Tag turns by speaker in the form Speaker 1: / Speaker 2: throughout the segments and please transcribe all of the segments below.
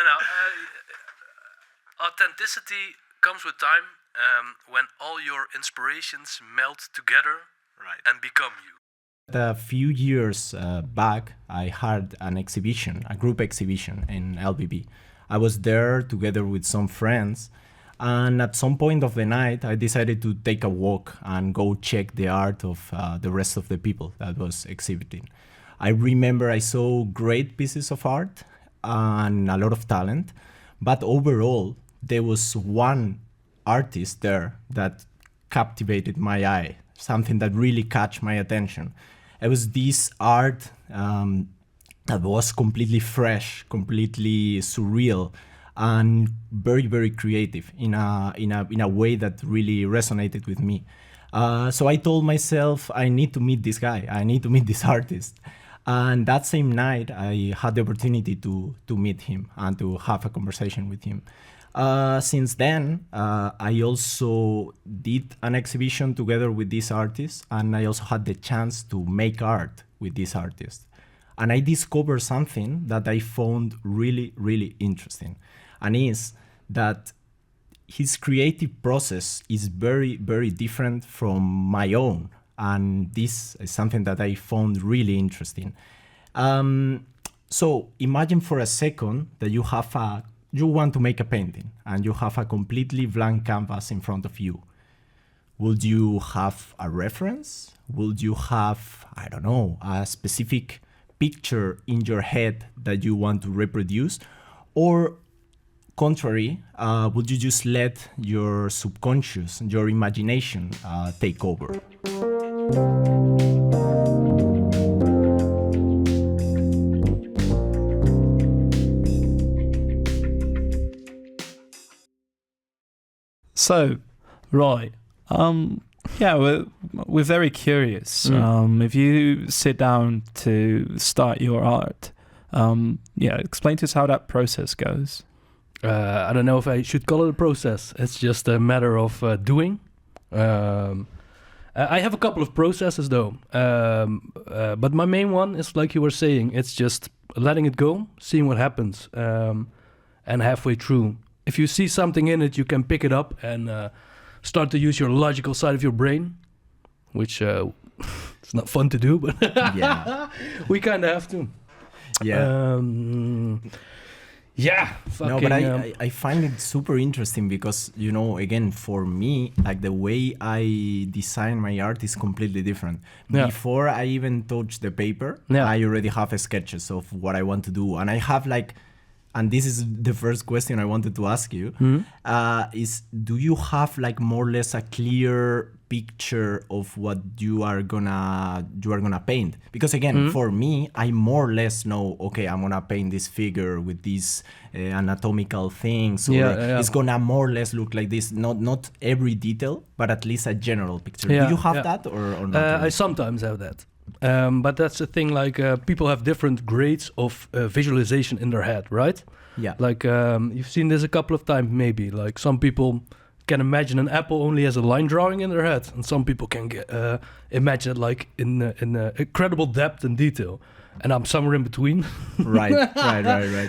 Speaker 1: no. Authenticity comes with time, when all your inspirations melt together, right, and become you.
Speaker 2: A few years back, I had an exhibition, a group exhibition in LBB. I was there together with some friends, and at some point of the night, I decided to take a walk and go check the art of the rest of the people that was exhibiting. I remember I saw great pieces of art and a lot of talent, but overall, there was one artist there that captivated my eye, something that really caught my attention. It was this art that was completely fresh, completely surreal, and very, very creative in a way that really resonated with me. So I told myself, I need to meet this guy. I need to meet this artist. And that same night, I had the opportunity to meet him and to have a conversation with him. Since then, I also did an exhibition together with this artist, and I also had the chance to make art with this artist. And I discovered something that I found really, really interesting, and is that his creative process is very, very different from my own. And this is something that I found really interesting. So imagine for a second that you want to make a painting and you have a completely blank canvas in front of you. Would you have a reference? Would you have, I don't know, a specific picture in your head that you want to reproduce? Or contrary, would you just let your subconscious, your imagination take over?
Speaker 3: So, Roy, we're very curious. If you sit down to start your art, explain to us how that process goes.
Speaker 1: I don't know if I should call it a process. It's just a matter of doing. I have a couple of processes though, but my main one is like you were saying. It's just letting it go, seeing what happens, and halfway through, if you see something in it, you can pick it up and start to use your logical side of your brain, which it's not fun to do, but we kind of have to.
Speaker 2: No, but I find it super interesting because, again, for me, like the way I design my art is completely different. Before I even touch the paper, I already have sketches of what I want to do. And I have and this is the first question I wanted to ask you, is do you have more or less a clear picture of what you are gonna paint? Because again, for me, I more or less know, okay, I'm gonna paint this figure with these anatomical things, or it's gonna more or less look like this. Not every detail, but at least a general picture. Do you have that or not?
Speaker 1: I sometimes have that. But that's the thing, people have different grades of visualization in their head, right?
Speaker 2: Yeah.
Speaker 1: You've seen this a couple of times maybe. Some people can imagine an apple only as a line drawing in their head, and some people can imagine it in incredible depth and detail. And I'm somewhere in between.
Speaker 2: Right.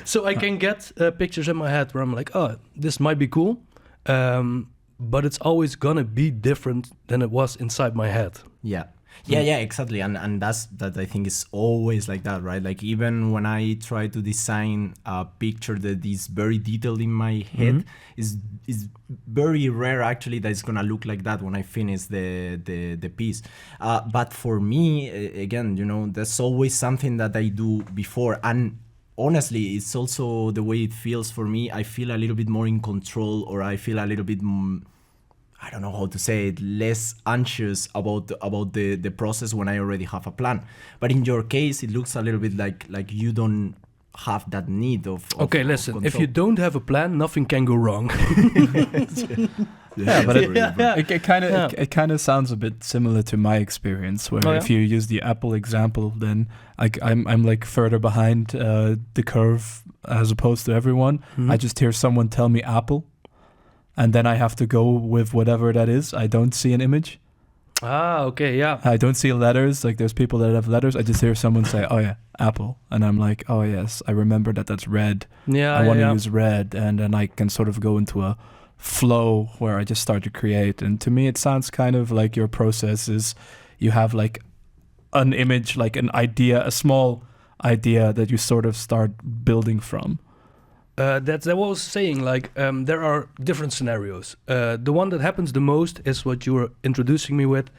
Speaker 1: So I can get pictures in my head where I'm like, oh, this might be cool, but it's always gonna be different than it was inside my head.
Speaker 2: Yeah, exactly. And that I think is always like that, right? Even when I try to design a picture that is very detailed in my head, is very rare actually that it's gonna look like that when I finish the piece. But for me, again, there's always something that I do before. And honestly, it's also the way it feels for me. I feel a little bit more in control, or I feel a little bit I don't know how to say it, less anxious about the process when I already have a plan. But in your case, it looks a little bit like you don't have that need of
Speaker 1: okay, listen, if you don't have a plan, nothing can go wrong.
Speaker 3: But it kind of sounds a bit similar to my experience, where if you use the Apple example, then I'm further behind the curve as opposed to everyone. I just hear someone tell me Apple, and then I have to go with whatever that is. I don't see an image.
Speaker 1: Okay, yeah.
Speaker 3: I don't see letters. Like there's people that have letters. I just hear someone say, "Oh yeah, apple," and I'm like, "Oh yes, I remember that's red.
Speaker 1: Yeah,
Speaker 3: I want to use red," and then I can sort of go into a flow where I just start to create. And to me, it sounds kind of like your process is you have like an image, like an idea, a small idea that you sort of start building from.
Speaker 1: That's what I was saying. Like there are different scenarios. The one that happens the most is what you were introducing me with,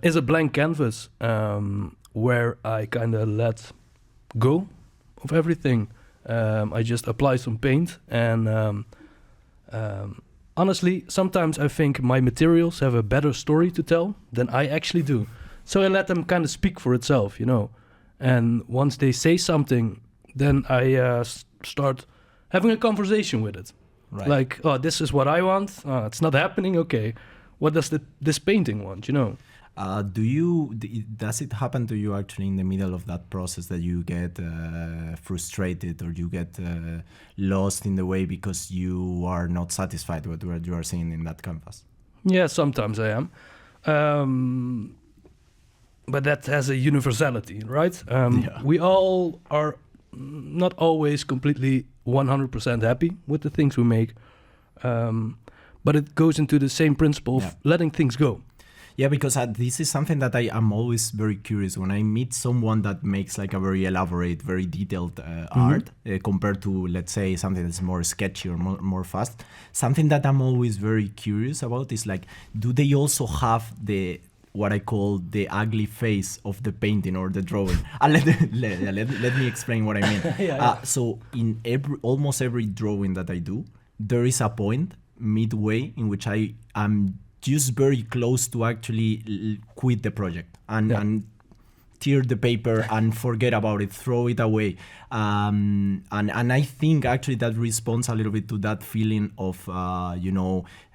Speaker 1: is a blank canvas where I kind of let go of everything. I just apply some paint, and honestly, sometimes I think my materials have a better story to tell than I actually do. So I let them kind of speak for itself, you know. And once they say something, then I start having a conversation with it.
Speaker 2: Right.
Speaker 1: Like, oh, this is what I want. It's not happening. Okay, what does this painting want? You know.
Speaker 2: Does it happen to you actually in the middle of that process that you get frustrated or you get lost in the way because you are not satisfied with what you are seeing in that canvas?
Speaker 1: Yeah, sometimes I am. But that has a universality, right? We all are not always completely 100% happy with the things we make. But it goes into the same principle of letting things go.
Speaker 2: Yeah, because this is something that I am always very curious when I meet someone that makes like a very elaborate, very detailed art compared to, let's say, something that's more sketchy or more fast. Something that I'm always very curious about is like, do they also have what I call the ugly face of the painting or the drawing? Let me explain what I mean. So in almost every drawing that I do, there is a point midway in which I am just very close to actually quit the project and tear the paper and forget about it, throw it away. And I think actually that responds a little bit to that feeling of,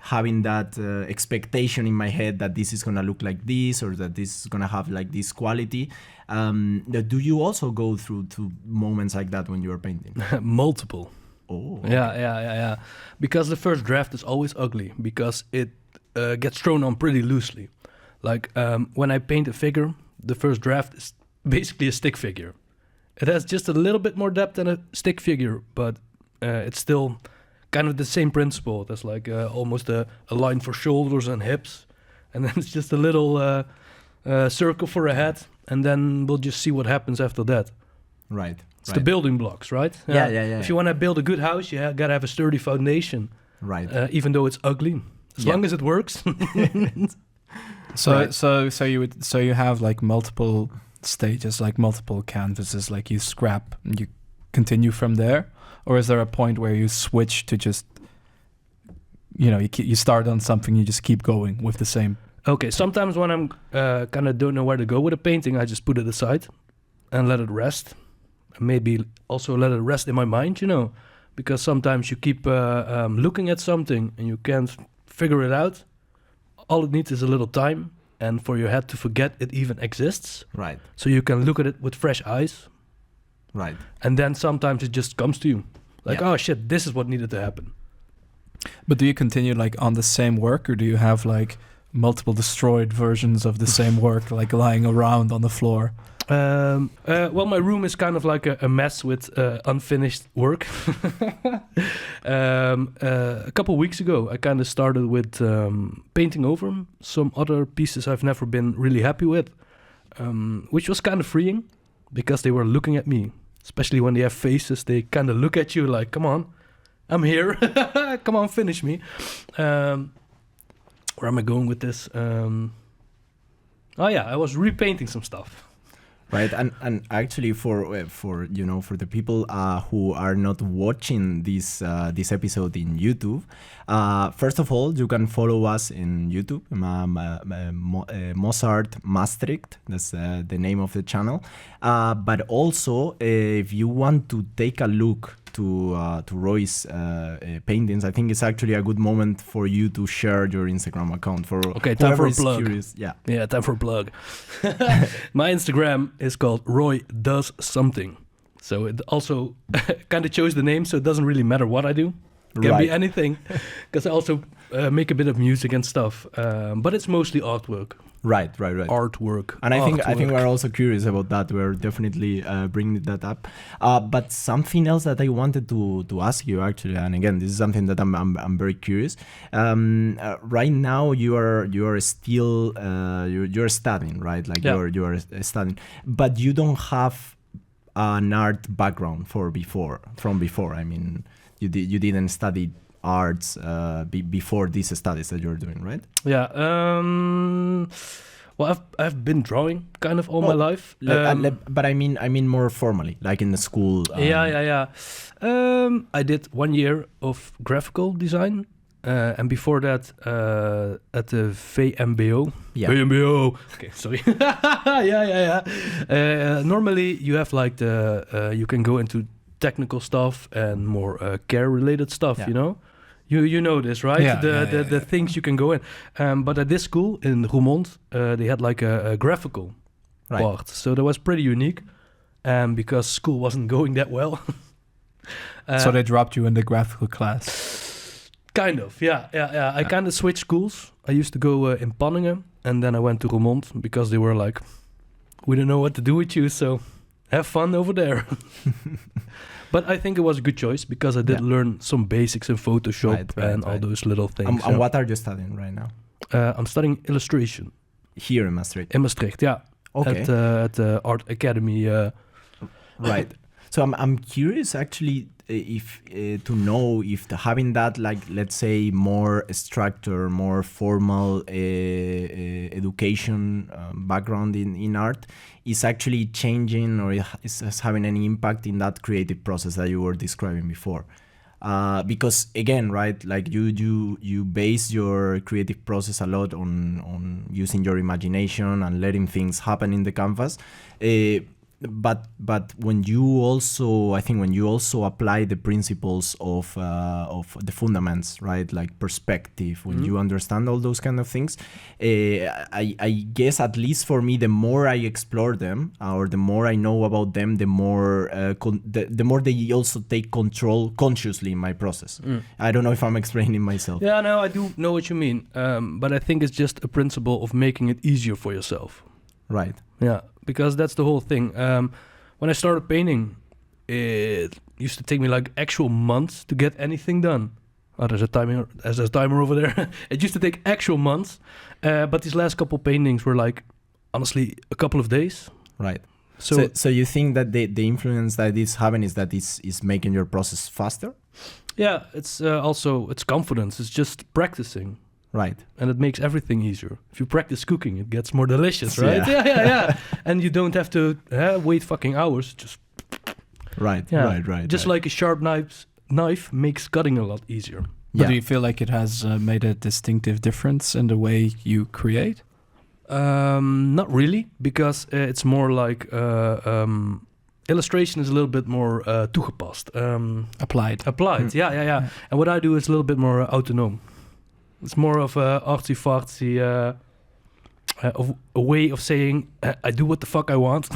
Speaker 2: having that expectation in my head that this is going to look like this or that this is going to have like this quality. Do you also go through to moments like that when you are painting?
Speaker 1: Multiple.
Speaker 2: Oh. Okay.
Speaker 1: Yeah. Because the first draft is always ugly because it gets thrown on pretty loosely. Like when I paint a figure, the first draft is basically a stick figure. It has just a little bit more depth than a stick figure, but it's still kind of the same principle. There's like almost a line for shoulders and hips, and then it's just a little circle for a head, and then we'll just see what happens after that.
Speaker 2: Right.
Speaker 1: It's the building blocks, right?
Speaker 2: Yeah.
Speaker 1: If you want to build a good house, you gotta have a sturdy foundation.
Speaker 2: Right.
Speaker 1: Even though it's ugly, as long as it works.
Speaker 3: So you have like multiple stages, like multiple canvases, like you scrap and you continue from there, or is there a point where you switch to just, you start on something, you just keep going with the same?
Speaker 1: Okay, sometimes when I'm kind of don't know where to go with a painting, I just put it aside and let it rest. Maybe also let it rest in my mind, because sometimes you keep looking at something and you can't figure it out. All it needs is a little time and for your head to forget it even exists.
Speaker 2: Right.
Speaker 1: So you can look at it with fresh eyes.
Speaker 2: Right.
Speaker 1: And then sometimes it just comes to you. Like, oh shit, this is what needed to happen.
Speaker 3: But do you continue like on the same work, or do you have like multiple destroyed versions of the same work like lying around on the floor?
Speaker 1: Well, my room is kind of like a mess with unfinished work. A couple of weeks ago, I kind of started with painting over some other pieces I've never been really happy with, which was kind of freeing because they were looking at me. Especially when they have faces, they kind of look at you like, come on, I'm here. Come on, finish me. Where am I going with this? I was repainting some stuff.
Speaker 2: Right, and actually for the people who are not watching this episode in YouTube, first of all, you can follow us in YouTube, MosArt Maastricht. That's the name of the channel. But also, if you want to take a look to Roy's paintings, I think it's actually a good moment for you to share your Instagram account for
Speaker 1: time for a plug.
Speaker 2: Curious.
Speaker 1: Yeah, time for a plug. My Instagram is called Roy Does Something, so it also kind of chose the name, so it doesn't really matter what I do. Can be anything, because I also make a bit of music and stuff, but it's mostly artwork.
Speaker 2: Right.
Speaker 1: Artwork.
Speaker 2: And I think we're also curious about that. We're definitely bringing that up. But something else that I wanted to ask you actually, and again, this is something that I'm very curious. Right now you are still you're studying, right? Like you are studying, but you don't have an art background from before. I mean, you didn't study arts before these studies that you're doing, right?
Speaker 1: Yeah. Well, I've been drawing kind of all my life.
Speaker 2: But I mean more formally, like in the school.
Speaker 1: Yeah. I did 1 year of graphical design, and before that, at the VMBO.
Speaker 2: Yeah.
Speaker 1: VMBO. Okay, sorry. Yeah. Normally, you have like you can go into technical stuff and more care-related stuff.
Speaker 2: Yeah.
Speaker 1: You know. You know this, right?
Speaker 3: Yeah,
Speaker 1: the things you can go in. But at this school in Roermond, they had like a graphical part. So that was pretty unique. Because school wasn't going that well.
Speaker 3: So they dropped you in the graphical class?
Speaker 1: Kind of, yeah. I kind of switched schools. I used to go in Panningen, and then I went to Roermond because they were like, we don't know what to do with you, so have fun over there. But I think it was a good choice because I did learn some basics in Photoshop and all those little things.
Speaker 2: And what are you studying right now?
Speaker 1: I'm studying illustration.
Speaker 2: Here in Maastricht?
Speaker 1: In Maastricht, yeah.
Speaker 2: Okay.
Speaker 1: At the Art Academy.
Speaker 2: Right. So I'm curious actually if to know if having that, like, let's say more structure, more formal education background in art is actually changing or is having any impact in that creative process that you were describing before. Because again, right, like you base your creative process a lot on using your imagination and letting things happen in the canvas. But when you also apply the principles of the fundamentals, right, like perspective, when you understand all those kind of things, I guess, at least for me, the more I explore them or the more I know about them, the more the more they also take control consciously in my process. I don't know if I'm explaining myself.
Speaker 1: Yeah, no, I do know what you mean. But I think it's just a principle of making it easier for yourself.
Speaker 2: Right.
Speaker 1: Yeah, because that's the whole thing. When I started painting, it used to take me like actual months to get anything done. Oh, there's a timer over there. It used to take actual months. But these last couple paintings were like, honestly, a couple of days.
Speaker 2: Right. So you think that the influence that it's having is that is making your process faster?
Speaker 1: Yeah, it's also, it's confidence. It's just practicing.
Speaker 2: Right.
Speaker 1: And it makes everything easier. If you practice cooking, it gets more delicious, right? Yeah. And you don't have to wait fucking hours. Just
Speaker 2: right.
Speaker 1: Just like a sharp knife makes cutting a lot easier.
Speaker 3: But do you feel like it has made a distinctive difference in the way you create?
Speaker 1: Not really, because it's more like illustration is a little bit more toegepast. Applied. Yeah. And what I do is a little bit more autonoom. It's more of a artsy-fartsy of a way of saying, I do what the fuck I want.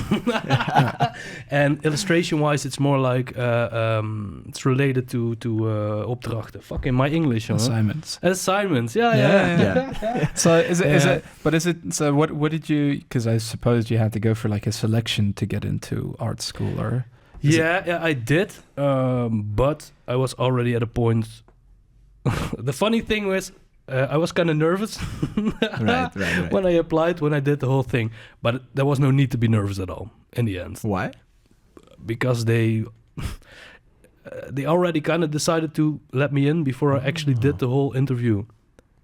Speaker 1: And illustration-wise, it's more like it's related to opdrachten. Fucking my English, huh? Assignments. Yeah.
Speaker 3: So is it? So what did you? Because I suppose you had to go for like a selection to get into art school, or?
Speaker 1: Yeah, I did. But I was already at a point. The funny thing was, I was kind of nervous
Speaker 2: right.
Speaker 1: when I applied, when I did the whole thing. But there was no need to be nervous at all in the end.
Speaker 2: Why?
Speaker 1: Because they already kind of decided to let me in before I actually did the whole interview.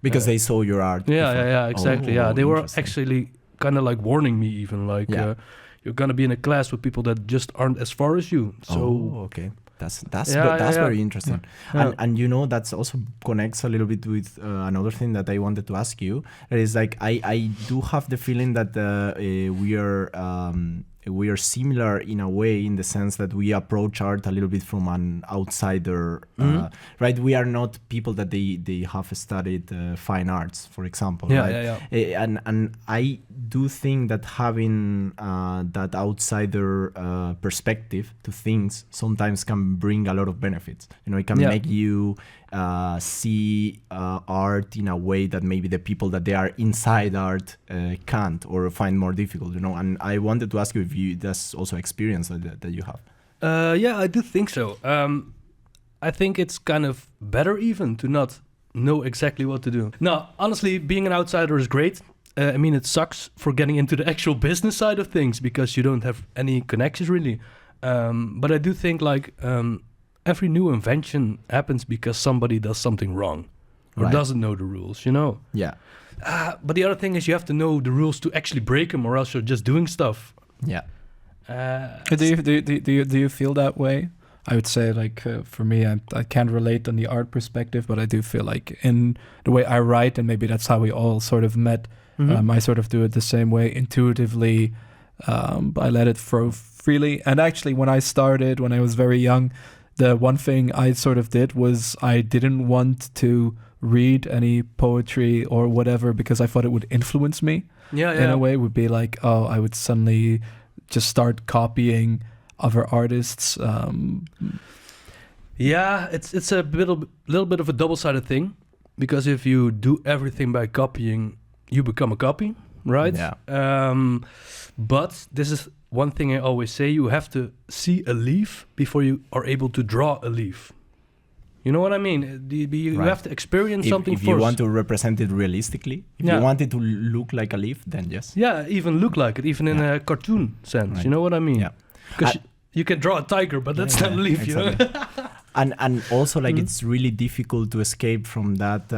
Speaker 2: Because they saw your art.
Speaker 1: Yeah, exactly. They were actually kind of like warning me even, like, you're going to be in a class with people that just aren't as far as you. So
Speaker 2: okay. That's very interesting. Yeah. And you know, that's also connects a little bit with another thing that I wanted to ask you. It is like I do have the feeling that we are we are similar in a way, in the sense that we approach art a little bit from an outsider, right? We are not people that they have studied fine arts, for example, right? And I do think that having that outsider perspective to things sometimes can bring a lot of benefits. It can make you see art in a way that maybe the people that they are inside art can't, or find more difficult, And I wanted to ask you if that's also experience that you have.
Speaker 1: Yeah, I do think so. I think it's kind of better even to not know exactly what to do. Now, honestly, being an outsider is great. I mean, it sucks for getting into the actual business side of things because you don't have any connections really. But I do think every new invention happens because somebody does something wrong or doesn't know the rules,
Speaker 2: Yeah.
Speaker 1: But the other thing is you have to know the rules to actually break them, or else you're just doing stuff.
Speaker 2: Yeah.
Speaker 3: Do you feel that way? I would say, for me, I can't relate on the art perspective, but I do feel like in the way I write, and maybe that's how we all sort of met, I sort of do it the same way, intuitively. I let it flow freely. And actually, when I started, when I was very young, the one thing I sort of did was I didn't want to read any poetry or whatever because I thought it would influence me. In a way, it would be like, I would suddenly just start copying other artists.
Speaker 1: It's a little bit of a double-sided thing, because if you do everything by copying, you become a copy, right?
Speaker 2: Yeah.
Speaker 1: But this is one thing I always say: you have to see a leaf before you are able to draw a leaf. You know what I mean? You have to experience something first.
Speaker 2: If you want to represent it realistically, if you want it to look like a leaf, then yes.
Speaker 1: Yeah, even look like it, even in a cartoon sense. Right. You know what I mean? Yeah. Because you can draw a tiger, but that's not a leaf, exactly.
Speaker 2: And also, it's really difficult to escape from that,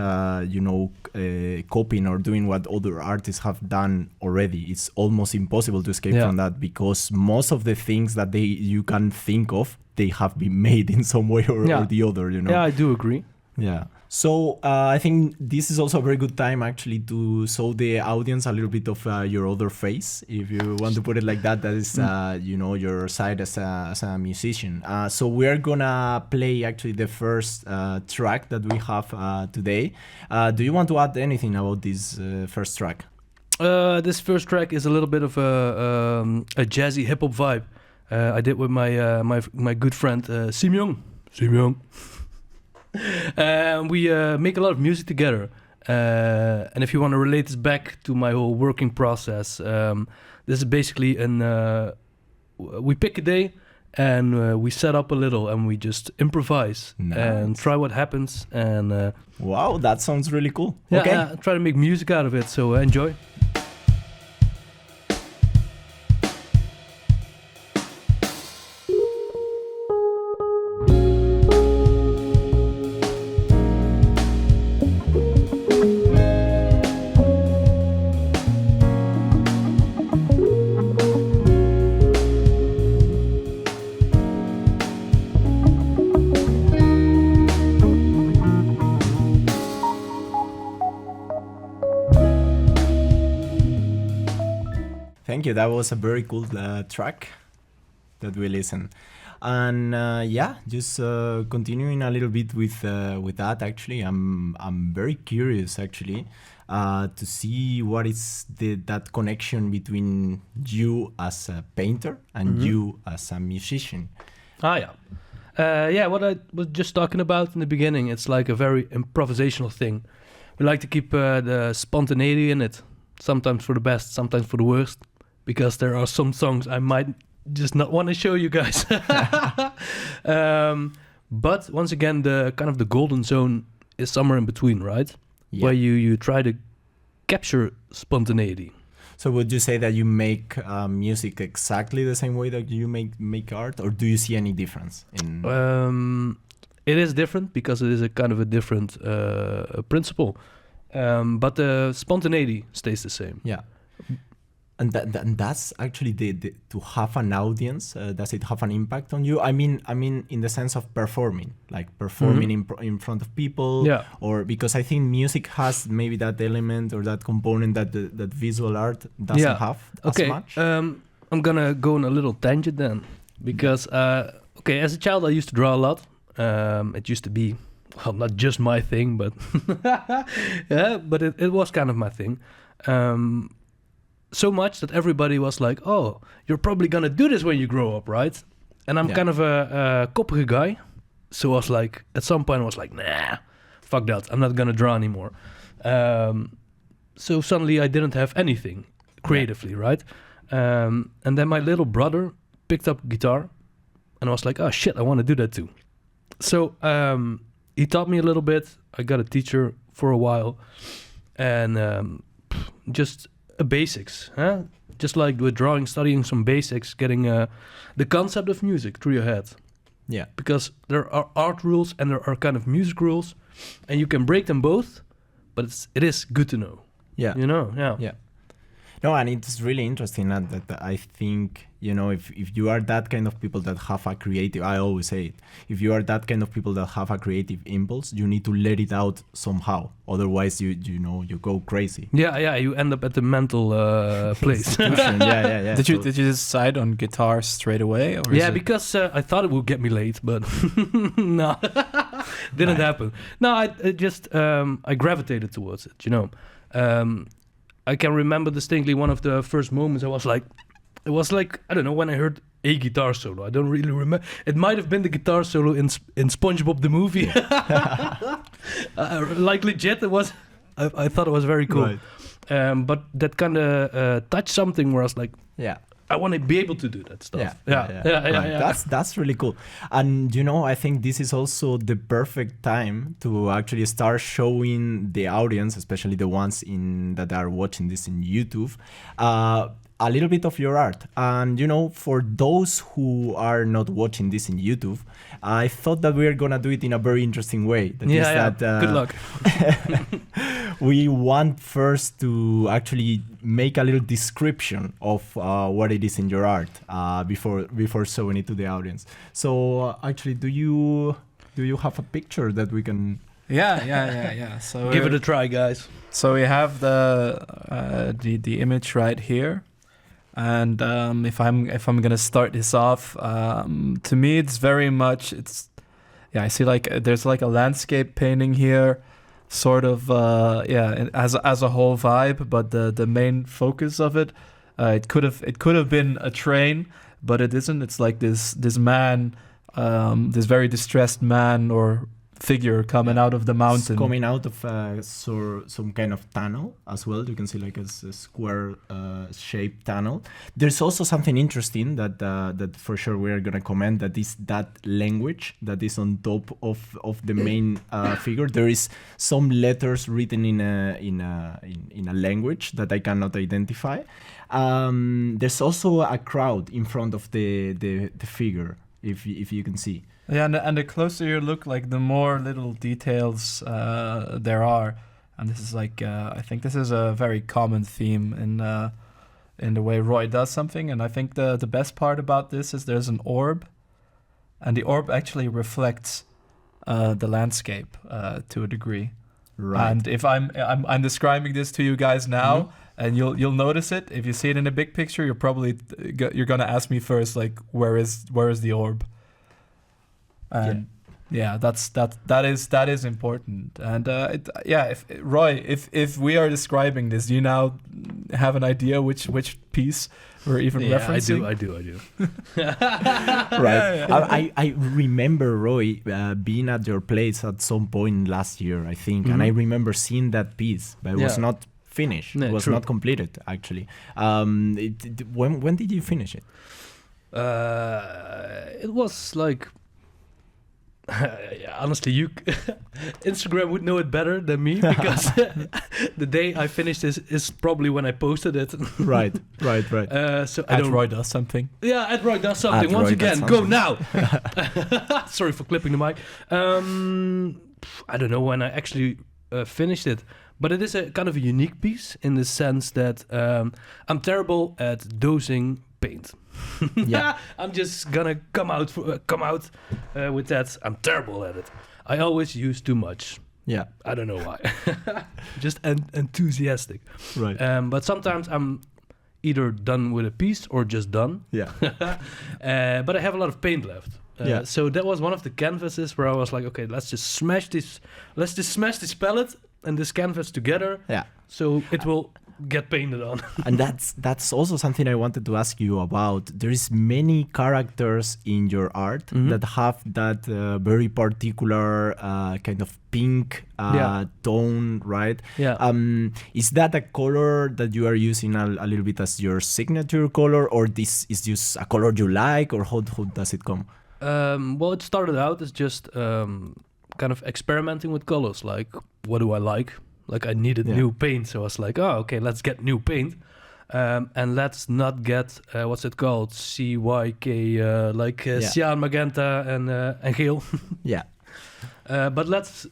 Speaker 2: copying or doing what other artists have done already. It's almost impossible to escape from that, because most of the things that you can think of, they have been made in some way or the other, Yeah,
Speaker 1: I do agree.
Speaker 2: Yeah. So I think this is also a very good time actually to show the audience a little bit of your other face, if you want to put it like that. That is, your side as a musician. So we're gonna play actually the first track that we have today. Do you want to add anything about this first track?
Speaker 1: This first track is a little bit of a jazzy hip hop vibe. I did with my good friend Simyoung. We make a lot of music together, and if you want to relate this back to my whole working process, this is basically we pick a day and we set up a little and we just improvise and try what happens. And
Speaker 2: wow, that sounds really cool.
Speaker 1: Yeah, try to make music out of it. So enjoy.
Speaker 2: Thank you. That was a very cool track that we listened. And just continuing a little bit with that. Actually, I'm very curious actually to see what is that connection between you as a painter and you as a musician.
Speaker 1: What I was just talking about in the beginning. It's like a very improvisational thing. We like to keep the spontaneity in it. Sometimes for the best, sometimes for the worst. Because there are some songs I might just not want to show you guys. But once again, the kind of the golden zone is somewhere in between, right? Yeah. Where you try to capture spontaneity.
Speaker 2: So would you say that you make music exactly the same way that you make art, or do you see any difference in?
Speaker 1: It is different because it is a kind of a different principle, but the spontaneity stays the same.
Speaker 2: Yeah. And that's actually to have an audience. Does it have an impact on you? I mean, in the sense of performing, in front of people, or because I think music has maybe that element or that component that that visual art doesn't have as much.
Speaker 1: I'm gonna go on a little tangent then, because as a child I used to draw a lot. It used to be, well, not just my thing, but but it was kind of my thing. So much that everybody was like, "Oh, you're probably gonna do this when you grow up, right?" And I'm kind of a koppige guy, so I was like, at some point I was like, "Nah, fuck that, I'm not gonna draw anymore." So suddenly I didn't have anything creatively, right? And then my little brother picked up guitar, and I was like, "Oh shit, I want to do that too." So he taught me a little bit. I got a teacher for a while, and just basics, huh? Just like with drawing, studying some basics, getting the concept of music through your head.
Speaker 2: Yeah.
Speaker 1: Because there are art rules and there are kind of music rules, and you can break them both, but it is good to know.
Speaker 2: Yeah.
Speaker 1: You know, yeah.
Speaker 2: Yeah. No, and it's really interesting that I think, if you are that kind of people that have a creative, I always say it, if you are that kind of people that have a creative impulse, you need to let it out somehow. Otherwise, you go crazy.
Speaker 1: Yeah, you end up at the mental place.
Speaker 2: Yeah.
Speaker 3: Did you decide on guitar straight away? Or
Speaker 1: because I thought it would get me late, but no, didn't happen. No, I just I gravitated towards it, I can remember distinctly one of the first moments it was like, I don't know, when I heard a guitar solo. I don't really remember. It might have been the guitar solo in SpongeBob the movie. Like legit, it was. I thought it was very cool. Right. But that kind of touched something where I was like, I want to be able to do that stuff. Yeah.
Speaker 2: That's really cool. And I think this is also the perfect time to actually start showing the audience, especially the ones that are watching this in YouTube, a little bit of your art. And for those who are not watching this in YouTube, I thought that we are gonna do it in a very interesting way.
Speaker 1: Good luck.
Speaker 2: We want first to actually make a little description of what it is in your art before showing it to the audience. So actually, do you have a picture that we can?
Speaker 3: Yeah. So
Speaker 1: give it a try, guys.
Speaker 3: So we have the image right here. And if I'm gonna start this off, to me it's very much I see like there's like a landscape painting here, sort of as a whole vibe, but the main focus of it, it could have been a train, but it isn't. It's like this man, this very distressed man or figure coming out of the mountain.
Speaker 2: It's coming out of some kind of tunnel as well. You can see like a square shaped tunnel. There's also something interesting that for sure we are gonna comment, that is that language that is on top of the main figure. There is some letters written in a language that I cannot identify. There's also a crowd in front of the figure, if you can see.
Speaker 3: Yeah, and the closer you look, like the more little details there are, and this is like I think this is a very common theme in the way Roy does something. And I think the best part about this is there's an orb, and the orb actually reflects the landscape to a degree.
Speaker 2: Right.
Speaker 3: And if I'm describing this to you guys now, and you'll notice it. If you see it in a big picture, you're gonna ask me first, like, where is the orb? And that is important. And if Roy, if we are describing this, do you now have an idea which piece we're even referencing?
Speaker 1: I do.
Speaker 2: Right. I remember, Roy, being at your place at some point last year, I think, and I remember seeing that piece, but it was not finished. It was not completed, actually. When did you finish it?
Speaker 1: It was like... honestly, Instagram would know it better than me, because the day I finished this is probably when I posted it. Right. So
Speaker 3: Roy does something.
Speaker 1: Yeah, Roy does something. Once again, go now. Sorry for clipping the mic. I don't know when I actually finished it, but it is a kind of a unique piece in the sense that I'm terrible at dosing paint. I'm just gonna come out with that. I'm terrible at it. I always use too much.
Speaker 2: Yeah,
Speaker 1: I don't know why. Just enthusiastic.
Speaker 2: Right.
Speaker 1: But sometimes I'm either done with a piece or just done.
Speaker 2: Yeah.
Speaker 1: But I have a lot of paint left. So that was one of the canvases where I was like, okay, let's just smash this palette and this canvas together.
Speaker 2: Yeah.
Speaker 1: So it will get painted on.
Speaker 2: And that's also something I wanted to ask you about. There is many characters in your art that have that very particular kind of pink tone, right?
Speaker 1: Yeah.
Speaker 2: Is that a color that you are using a little bit as your signature color, or this is just a color you like, or how does it come?
Speaker 1: Well, it started out as just kind of experimenting with colors. Like, what do I like? Like, I needed new paint, so I was like, oh, okay, let's get new paint. And let's not get, what's it called? CYK, cyan, magenta, and geel.
Speaker 2: Yeah.
Speaker 1: But let's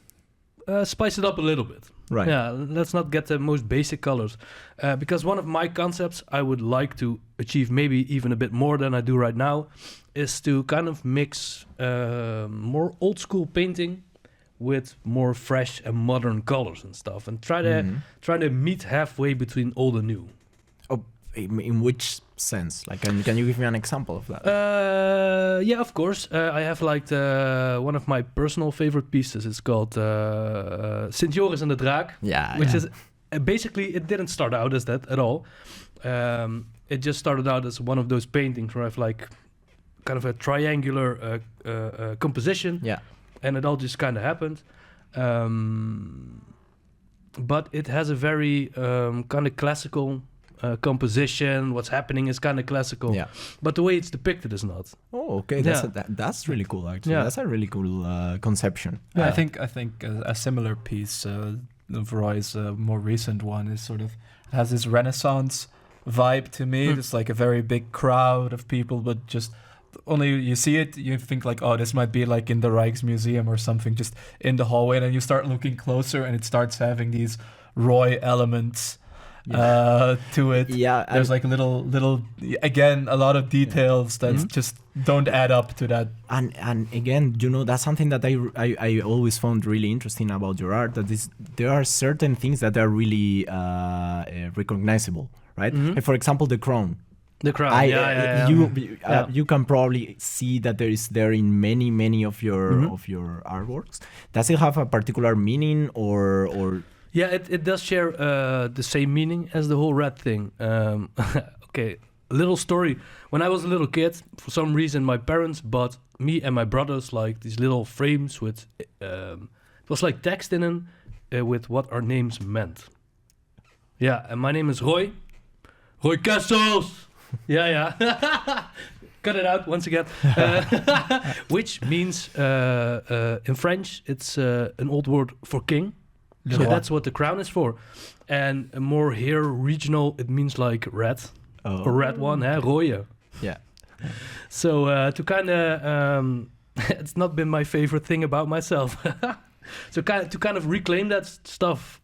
Speaker 1: spice it up a little bit.
Speaker 2: Right.
Speaker 1: Yeah, let's not get the most basic colors. Because one of my concepts I would like to achieve, maybe even a bit more than I do right now, is to kind of mix more old school painting with more fresh and modern colors and stuff, and try to meet halfway between old and new.
Speaker 2: Oh, in which sense? Like, can you give me an example of that?
Speaker 1: Yeah, of course. I have like one of my personal favorite pieces. It's called Sint Joris and the Draak.
Speaker 2: Yeah,
Speaker 1: which is basically, it didn't start out as that at all. It just started out as one of those paintings where I have like kind of a triangular composition.
Speaker 2: Yeah.
Speaker 1: And it all just kind of happened. But it has a very kind of classical composition. What's happening is kind of classical.
Speaker 2: Yeah.
Speaker 1: But the way it's depicted is not.
Speaker 2: Oh, okay. That's really cool, actually.
Speaker 1: Yeah.
Speaker 2: That's a really cool conception.
Speaker 3: Yeah, I think a similar piece of Roy's more recent one is sort of has this Renaissance vibe to me. It's like a very big crowd of people, but just only you see it, you think like, oh, this might be like in the Rijksmuseum or something, just in the hallway, and then you start looking closer and it starts having these Roy elements to it.
Speaker 2: Yeah,
Speaker 3: there's like little again, a lot of details that just don't add up to that.
Speaker 2: And again, that's something that I always found really interesting about your art, that there are certain things that are really recognizable, right? Like, for example, the crown.
Speaker 1: The crown.
Speaker 2: You can probably see that there in many of your artworks. Does it have a particular meaning or?
Speaker 1: Yeah, it does share the same meaning as the whole red thing. Okay, a little story. When I was a little kid, for some reason, my parents bought me and my brothers like these little frames with it was like text in them with what our names meant. Yeah, and my name is Roy Kessels. Yeah. Cut it out once again. Which means, in French, it's an old word for king. So that's what the crown is for. And more here, regional, it means like red. Or red one, Roye.
Speaker 2: Yeah.
Speaker 1: So to kind of, it's not been my favorite thing about myself. So to kind of reclaim that stuff,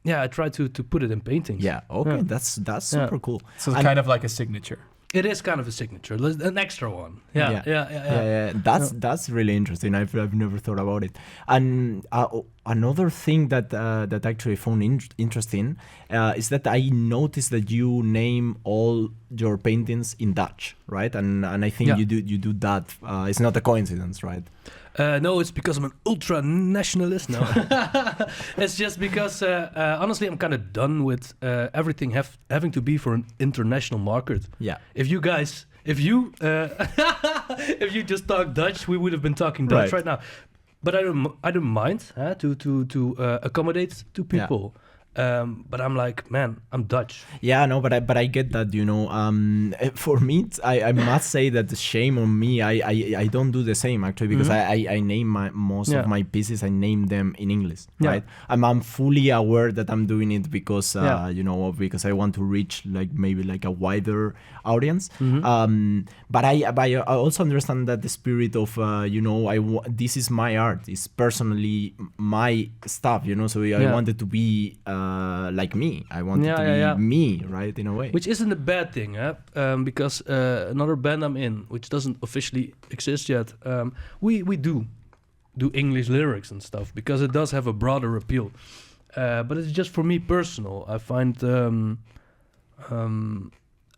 Speaker 1: I try to put it in paintings.
Speaker 2: Yeah, okay, that's super cool.
Speaker 3: So it's kind of like a signature.
Speaker 1: It is kind of a signature, an extra one. Yeah.
Speaker 2: That's really interesting. I've never thought about it. And another thing that actually I found interesting is that I noticed that you name all your paintings in Dutch, right? And I think you do that. It's not a coincidence, right?
Speaker 1: No, it's because I'm an ultra nationalist. No, it's just because honestly, I'm kind of done with everything having to be for an international market.
Speaker 2: Yeah.
Speaker 1: If you if you just talk Dutch, we would have been talking Dutch right now. But I don't mind to accommodate to people.
Speaker 2: Yeah.
Speaker 1: But I'm like, man, I'm Dutch.
Speaker 2: Yeah, no, but I get that, for me, I must say that shame on me. I don't do the same actually, because I name most of my pieces. I name them in English, right? I'm fully aware that I'm doing it because because I want to reach maybe a wider audience. But I also understand that the spirit of this is my art. It's personally my stuff, So I wanted to be like me. I wanted to be me, right, in a way.
Speaker 1: Which isn't a bad thing, because another band I'm in, which doesn't officially exist yet, we do English lyrics and stuff, because it does have a broader appeal. But it's just for me personal. I find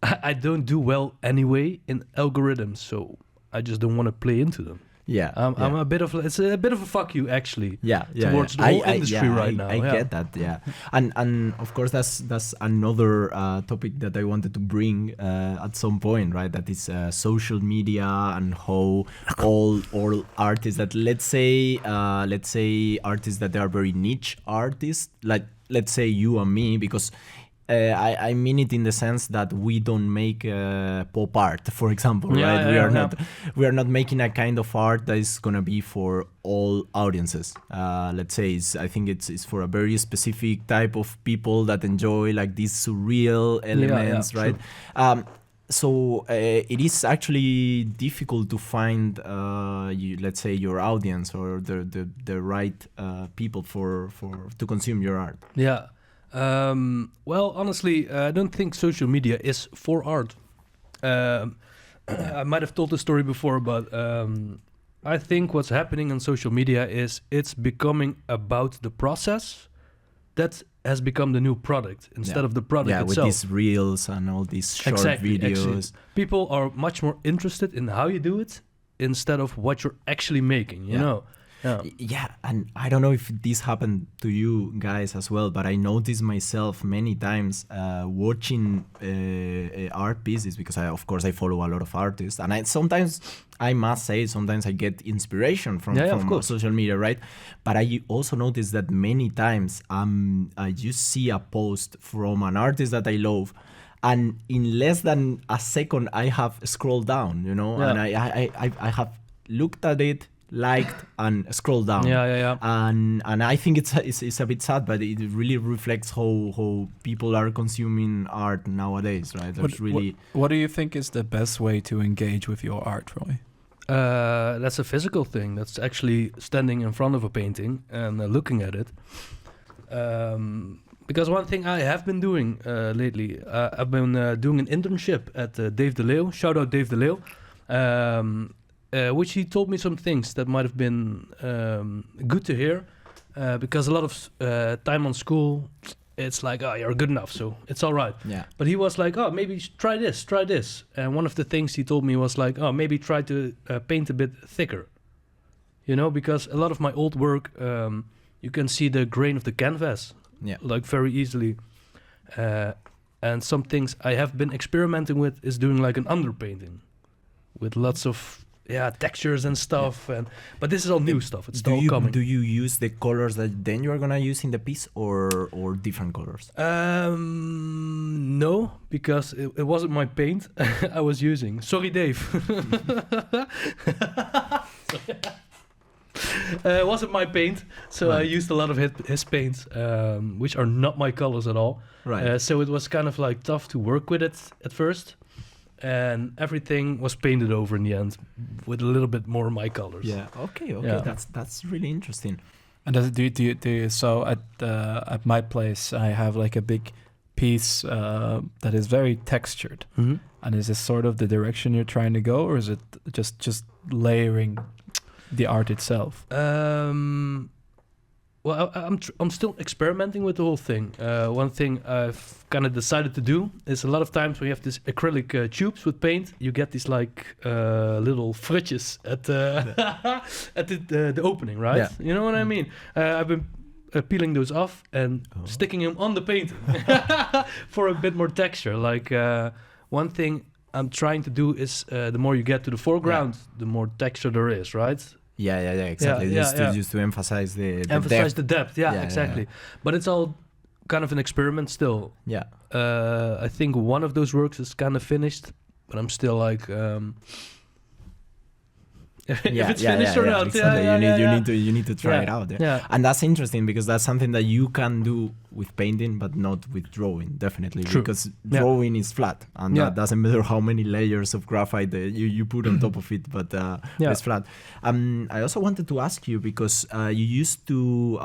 Speaker 1: I don't do well anyway in algorithms, so I just don't want to play into them.
Speaker 2: Yeah,
Speaker 1: I'm a bit of a fuck you actually.
Speaker 2: Yeah,
Speaker 1: towards the whole industry right now.
Speaker 2: I get that. Yeah, and of course that's another topic that I wanted to bring at some point, right? That is social media and how all artists that let's say artists that are very niche artists, like let's say you and me, because. I mean it in the sense that we don't make pop art, for example, right? We are not making a kind of art that is gonna be for all audiences. Let's say I think it's for a very specific type of people that enjoy like these surreal elements, right? Sure. So it is actually difficult to find, let's say, your audience or the right people for to consume your art.
Speaker 1: Yeah. Well, honestly, I don't think social media is for art. I might have told the story before, but I think what's happening on social media is it's becoming about the process that has become the new product instead of the product itself.
Speaker 2: Yeah, with these reels and all these short videos. Exactly.
Speaker 1: People are much more interested in how you do it instead of what you're actually making, you know?
Speaker 2: Yeah, and I don't know if this happened to you guys as well, but I noticed myself many times watching art pieces because of course I follow a lot of artists, and sometimes I get inspiration from social media, right? But I also noticed that many times I just see a post from an artist that I love, and in less than a second I have scrolled down, and I have looked at it, liked and scroll down. And I think it's a bit sad, but it really reflects how people are consuming art nowadays, right?
Speaker 3: What do you think is the best way to engage with your art, Roy?
Speaker 1: That's a physical thing. That's actually standing in front of a painting and looking at it. Because one thing I have been doing lately, I've been doing an internship at Dave De Leeuw. Shout out Dave De Leeuw. Which he told me some things that might have been good to hear, because a lot of time on school, it's like, oh, you're good enough, so it's all right.
Speaker 2: Yeah.
Speaker 1: But he was like, oh, maybe try this. And one of the things he told me was like, oh, maybe try to paint a bit thicker. Because a lot of my old work, you can see the grain of the canvas, like very easily. And some things I have been experimenting with is doing like an underpainting with lots of textures and stuff, but this is all new stuff. It's still coming.
Speaker 2: Do you use the colors that then you are gonna use in the piece, or different colors?
Speaker 1: No, because it wasn't my paint I was using. Sorry, Dave. It wasn't my paint, so I used a lot of his paints, which are not my colors at all.
Speaker 2: Right.
Speaker 1: So it was kind of like tough to work with it at first. And everything was painted over in the end with a little bit more my colors.
Speaker 2: Yeah. Okay. Yeah. That's really interesting.
Speaker 3: And do you so at my place I have like a big piece that is very textured.
Speaker 1: Mm-hmm.
Speaker 3: And is this sort of the direction you're trying to go, or is it just layering the art itself?
Speaker 1: Well, I'm still experimenting with the whole thing. One thing I've kind of decided to do is a lot of times when you have these acrylic tubes with paint, you get these like little fridges at the opening, right?
Speaker 2: Yeah.
Speaker 1: You know what I mean? I've been peeling those off and sticking them on the painting for a bit more texture. Like one thing I'm trying to do is the more you get to the foreground, the more texture there is, right?
Speaker 2: Yeah, exactly. Just to emphasize the
Speaker 1: depth. Yeah, exactly. But it's all kind of an experiment still.
Speaker 2: Yeah.
Speaker 1: I think one of those works is kind of finished, but I'm still like, if it's finished or not.
Speaker 2: Exactly. You need to try it out.
Speaker 1: Yeah.
Speaker 2: And that's interesting because that's something that you can do with painting, but not with drawing, definitely.
Speaker 1: True.
Speaker 2: Because drawing is flat, and that doesn't matter how many layers of graphite you put on top of it, but it's flat. I also wanted to ask you, because you used to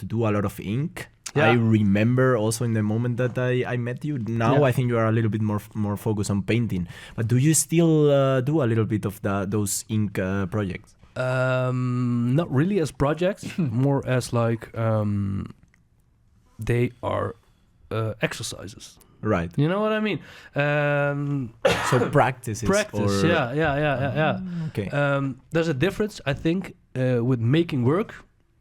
Speaker 2: do a lot of ink. Yeah. I remember also in the moment that I met you. Now I think you are a little bit more focused on painting. But do you still do a little bit of those ink projects?
Speaker 1: Not really as projects, more as like they are exercises.
Speaker 2: Right.
Speaker 1: You know what I mean?
Speaker 2: So practice.
Speaker 1: Yeah.
Speaker 2: Okay.
Speaker 1: There's a difference, I think, with making work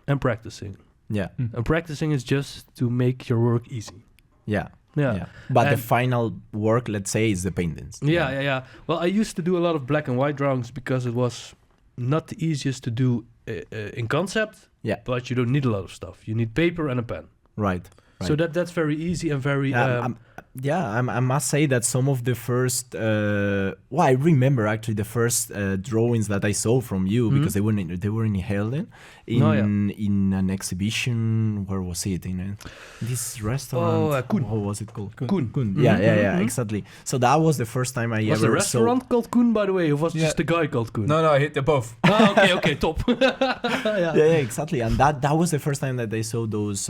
Speaker 1: and practicing.
Speaker 2: Yeah.
Speaker 1: And practicing is just to make your work easy.
Speaker 2: Yeah.
Speaker 1: Yeah.
Speaker 2: But the final work, let's say, is the paintings.
Speaker 1: Yeah. Well, I used to do a lot of black and white drawings because it was not the easiest to do in concept. Yeah. But you don't need a lot of stuff. You need paper and a pen.
Speaker 2: Right.
Speaker 1: So that's very easy and very...
Speaker 2: I must say that some of the first... I remember actually the first drawings that I saw from you, because they were in Helden, in an exhibition. Where was it? In this restaurant.
Speaker 1: Koen.
Speaker 2: How was it called?
Speaker 1: Koen.
Speaker 2: Yeah, exactly. So that was the first time I ever saw...
Speaker 1: Was the restaurant called Koen, by the way, or was just the guy called Koen?
Speaker 3: No, I hit the both.
Speaker 1: Okay, top.
Speaker 2: Yeah, exactly. And that was the first time that I saw those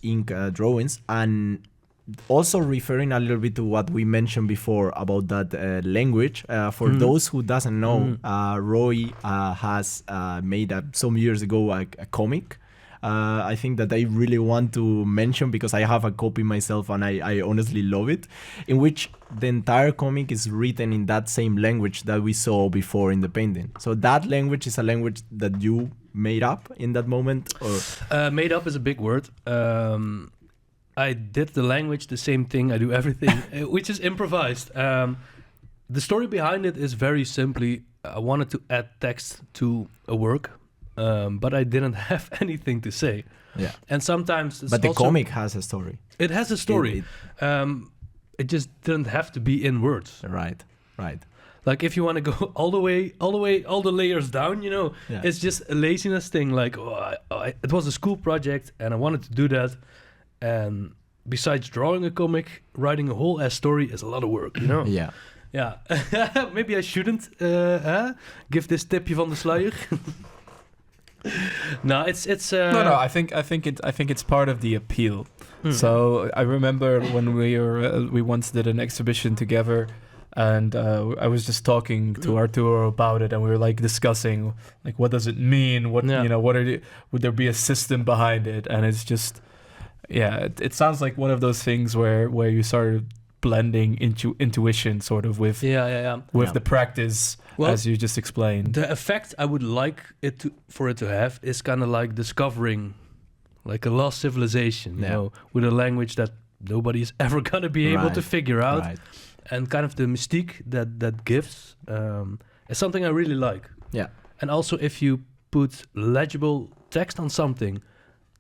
Speaker 2: ink drawings. And also referring a little bit to what we mentioned before about that language, for those who doesn't know, Roy has made some years ago a comic. I think that I really want to mention, because I have a copy myself and I honestly love it, in which the entire comic is written in that same language that we saw before in the painting. So that language is a language that you made up in that moment? Or
Speaker 1: made up is a big word. I did the language, the same thing. I do everything, which is improvised. The story behind it is very simply, I wanted to add text to a work, but I didn't have anything to say. Yeah. And sometimes...
Speaker 2: But the comic has a story.
Speaker 1: It has a story. It just didn't have to be in words.
Speaker 2: Right.
Speaker 1: Like if you want to go all the layers down, it's just a laziness thing. Like it was a school project and I wanted to do that. And besides drawing a comic, writing a whole ass story is a lot of work, Yeah. Maybe I shouldn't give this tipje van de sluier. No, it's
Speaker 3: No, I think it's part of the appeal. So I remember when we once did an exhibition together, and I was just talking to Arturo about it, and we were like discussing like what does it mean? What would there be a system behind it? And it's just it sounds like one of those things where you started blending into intuition sort of with the practice, as you just explained.
Speaker 1: The effect I would like for it to have is kind of like discovering like a lost civilization, you know, with a language that nobody's ever gonna be able to figure out. Right. And kind of the mystique that gives is something I really like. Yeah. And also if you put legible text on something,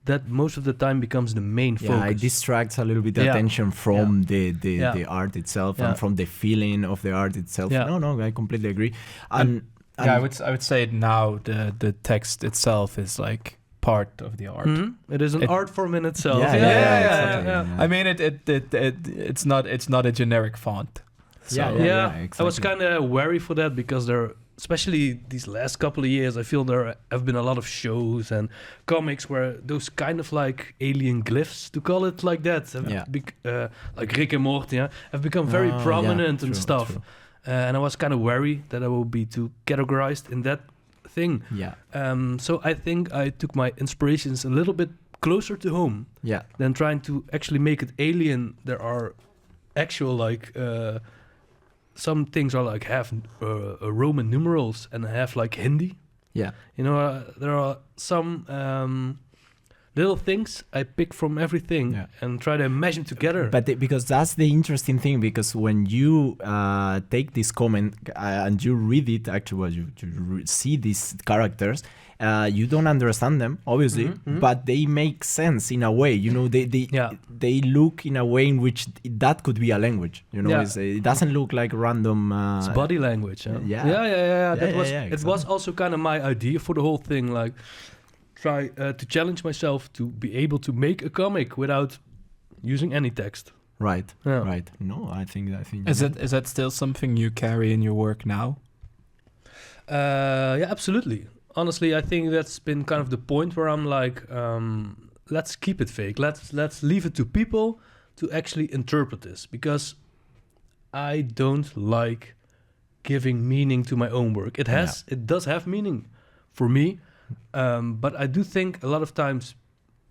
Speaker 1: that most of the time becomes the main focus.
Speaker 2: Yeah, it distracts a little bit the attention from the art itself and from the feeling of the art itself. Yeah. No, I completely agree. And
Speaker 3: I would say now the text itself is like part of the art.
Speaker 1: Mm-hmm. It is an art form in itself.
Speaker 3: Exactly. I mean, it's not a generic font. So.
Speaker 1: Exactly. I was kind of wary for that because especially these last couple of years, I feel there have been a lot of shows and comics where those kind of like alien glyphs, to call it like that, like Rick and Morty, have become very prominent and stuff. True. And I was kind of wary that I would be too categorized in that thing. Yeah. So I think I took my inspirations a little bit closer to home. Yeah. Than trying to actually make it alien. There are actual like. Some things are like have Roman numerals and have like Hindi. Yeah. There are some little things I pick from everything and try to imagine together.
Speaker 2: But because that's the interesting thing, because when you take this comment and you read it, actually, you see these characters, you don't understand them, obviously, but they make sense in a way. They look in a way in which that could be a language. It doesn't look like random.
Speaker 1: It's body language. Huh? Yeah. It was also kind of my idea for the whole thing, like try to challenge myself to be able to make a comic without using any text.
Speaker 2: Right. Right. No, I think.
Speaker 3: Is that still something you carry in your work now?
Speaker 1: Yeah, absolutely. Honestly, I think that's been kind of the point where I'm like, let's keep it fake. Let's leave it to people to actually interpret this, because I don't like giving meaning to my own work. It does have meaning for me, but I do think a lot of times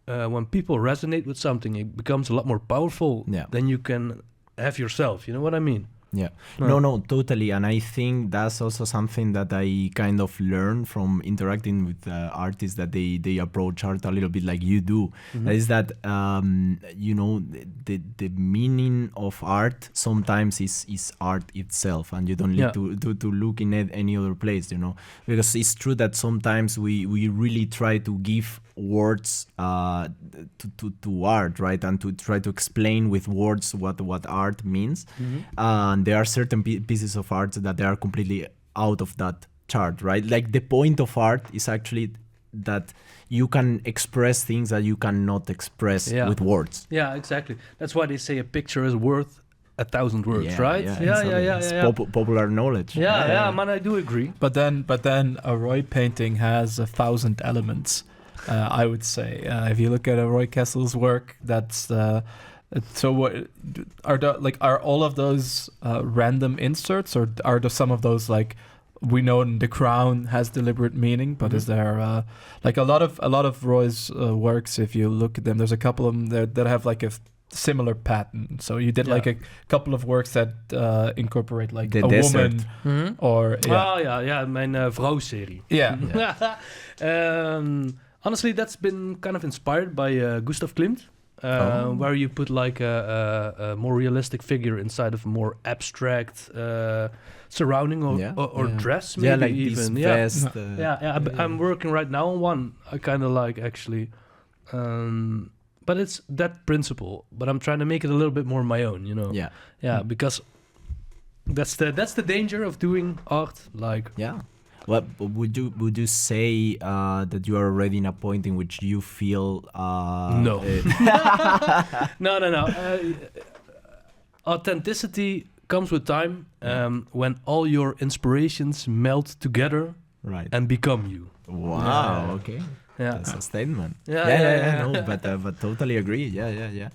Speaker 1: when people resonate with something, it becomes a lot more powerful than you can have yourself. You know what I mean?
Speaker 2: Yeah. No, totally. And I think that's also something that I kind of learned from interacting with artists, that they approach art a little bit like you do. That is that, the meaning of art sometimes is art itself, and you don't need to look in any other place, because it's true that sometimes we really try to give words to art, right? And to try to explain with words what art means. And there are certain pieces of art that they are completely out of that chart, right? Like the point of art is actually that you can express things that you cannot express with words.
Speaker 1: Yeah, exactly. That's why they say a picture is worth 1,000 words, right?
Speaker 2: Yeah. Popular knowledge.
Speaker 1: Yeah, man, I do agree.
Speaker 3: But then a ROY painting has 1,000 elements. I would say, if you look at a ROY Kessels work, that's so. What are all of those random inserts, or are there some of those, like, we know the crown has deliberate meaning, but is there like a lot of Roy's works? If you look at them, there's a couple of them that have like a similar pattern. So you did like a couple of works that incorporate like
Speaker 2: the
Speaker 3: a
Speaker 2: desert.
Speaker 3: Woman, or
Speaker 1: mijn vrouw-serie. Honestly, that's been kind of inspired by Gustav Klimt, where you put like a more realistic figure inside of a more abstract surrounding or dress, maybe
Speaker 2: like
Speaker 1: even.
Speaker 2: This vest,
Speaker 1: I'm working right now on one I kind of like, actually. But it's that principle, but I'm trying to make it a little bit more my own, because that's the danger of doing art, like.
Speaker 2: Well, would you say that you are already in a point in which you feel
Speaker 1: no. No. Authenticity comes with time, when all your inspirations melt together,
Speaker 2: right,
Speaker 1: and become you.
Speaker 2: Wow. Okay. Yeah, that's a statement. No, but totally agree. Yeah.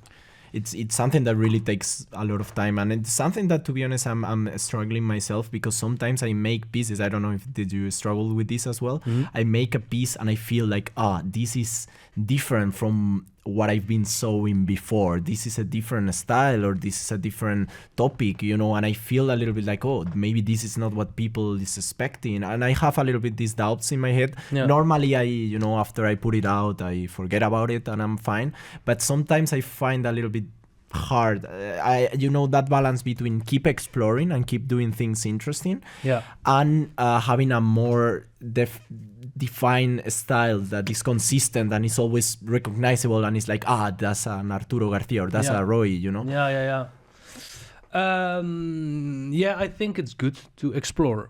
Speaker 2: It's something that really takes a lot of time, and it's something that, to be honest, I'm struggling myself, because sometimes I make pieces. I don't know if did you struggle with this as well. I make a piece and I feel like this is different from what I've been sewing before. This is a different style, or this is a different topic, and I feel a little bit like, maybe this is not what people is expecting, and I have a little bit these doubts in my head. Normally I after I put it out, I forget about it and I'm fine, but sometimes I find a little bit hard that balance between keep exploring and keep doing things interesting, and having a more defined style that is consistent and is always recognizable, and it's like, that's an Arturo Garcia, or that's a Roy,
Speaker 1: I think it's good to explore.